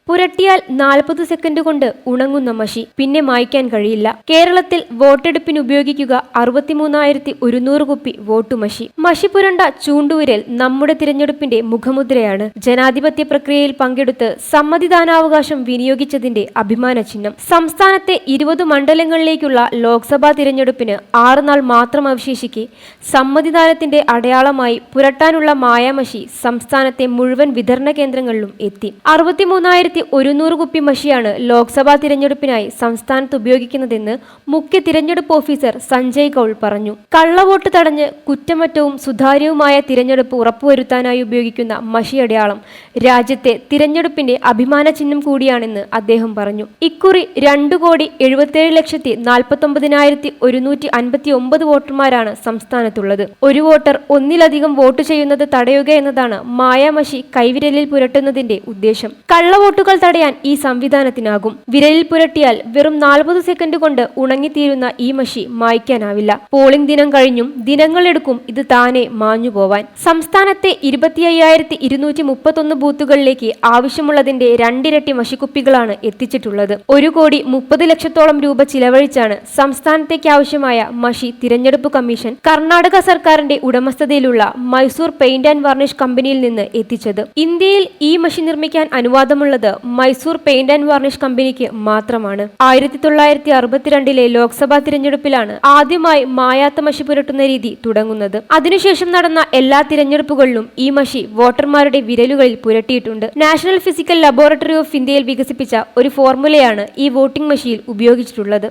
പുരട്ടിയാൽ 40 second കൊണ്ട് ഉണങ്ങുന്ന മഷി പിന്നെ മായ്ക്കാൻ കഴിയില്ല. കേരളത്തിൽ വോട്ടെടുപ്പിന് ഉപയോഗിക്കുക 63,100 കുപ്പി വോട്ടുമഷി. മഷി പുരണ്ട ചൂണ്ടുവിരൽ നമ്മുടെ തിരഞ്ഞെടുപ്പിന്റെ മുഖമുദ്രയാണ്. ജനാധിപത്യ പ്രക്രിയയിൽ പങ്കെടുത്ത് സമ്മതിദാനാവകാശം വിനിയോഗിച്ചതിന്റെ അഭിമാന ചിഹ്നം. സംസ്ഥാനത്തെ 20 മണ്ഡലങ്ങളിലേക്കുള്ള ലോക്സഭാ തിരഞ്ഞെടുപ്പിന് 6 നാൾ മാത്രം അവശേഷിക്കെ സമ്മതിദാനത്തിന്റെ അടയാളമായി പുരട്ടാനുള്ള മായാമഷി സംസ്ഥാനത്തെ മുഴുവൻ വിതരണ കേന്ദ്രങ്ങളിലും എത്തി. 63,100 കുപ്പി മഷിയാണ് ലോക്സഭാ തിരഞ്ഞെടുപ്പിനായി സംസ്ഥാനത്ത് ഉപയോഗിക്കുന്നതെന്ന് മുഖ്യ തിരഞ്ഞെടുപ്പ് ഓഫീസർ സഞ്ജയ് കൗൾ പറഞ്ഞു. കള്ളവോട്ട് തടഞ്ഞ് കുറ്റമറ്റവും സുതാര്യവുമായ തിരഞ്ഞെടുപ്പ് ഉറപ്പുവരുത്താനായി ഉപയോഗിക്കുന്ന മഷി അടയാളം രാജ്യത്തെ തിരഞ്ഞെടുപ്പിന്റെ അഭിമാന ചിഹ്നം കൂടിയാണെന്ന് അദ്ദേഹം പറഞ്ഞു. ഇക്കുറി 2,79,149 വോട്ടർമാരാണ് സംസ്ഥാനത്തുള്ളത്. ഒരു വോട്ടർ ഒന്നിലധികം വോട്ട് ചെയ്യുന്നത് തടയുക എന്നതാണ് മായാമഷി കൈവിരലിൽ പുരട്ടുന്നതിന്റെ ഉദ്ദേശം. കള്ളവോട്ടുകൾ തടയാൻ ഈ സംവിധാനത്തിനാകും. വിരലിൽ പുരട്ടിയാൽ വെറും 40 സെക്കൻഡ് കൊണ്ട് ഉണങ്ങിത്തീരുന്ന ഈ മഷി മായ്ക്കാനാവില്ല. പോളിംഗ് ദിനം കഴിഞ്ഞും ദിനങ്ങളെടുക്കും ഇത് താനെ മാഞ്ഞുപോവാൻ. സംസ്ഥാനത്തെ 25,231 ബൂത്തുകളിലേക്ക് ആവശ്യമുള്ളതിന്റെ 2 ഇരട്ടി മഷിക്കുപ്പികളാണ് എത്തിച്ചിട്ടുള്ളത്. 1,30,00,000 രൂപ ചിലവഴിച്ചാണ് സംസ്ഥാനത്തേക്ക് ആവശ്യമായ മഷി തിരഞ്ഞെടുപ്പ് കമ്മീഷൻ കർണാടക സർക്കാരിന്റെ ഉടമസ്ഥതയിലുള്ള മൈസൂർ പെയിന്റ് ആൻഡ് വാർണിഷ് കമ്പനിയിൽ നിന്ന് എത്തിച്ചത്. ഇന്ത്യയിൽ ഈ മഷി നിർമ്മിക്കാൻ അനുവാദമുള്ളത് മൈസൂർ പെയിന്റ് ആൻഡ് വാർണിഷ് കമ്പനിക്ക് മാത്രമാണ്. 1962 ലോക്സഭാ തിരഞ്ഞെടുപ്പിലാണ് ആദ്യമായി മായാത്ത മഷി പുരട്ടുന്ന രീതി തുടങ്ങുന്നത്. അതിനുശേഷം നടന്ന എല്ലാ തിരഞ്ഞെടുപ്പുകളിലും ഈ മഷി വോട്ടർമാരുടെ വിരലുകളിൽ പുരട്ടിയിട്ടുണ്ട്. നാഷണൽ ഫിസിക്കൽ ലബോറട്ടറി ഓഫ് ഇന്ത്യയിൽ വികസിപ്പിച്ച ഒരു ഫോർമുലയാണ് ഈ വോട്ടിംഗ് മഷിയിൽ ഉപയോഗിച്ചിട്ടുള്ളത്.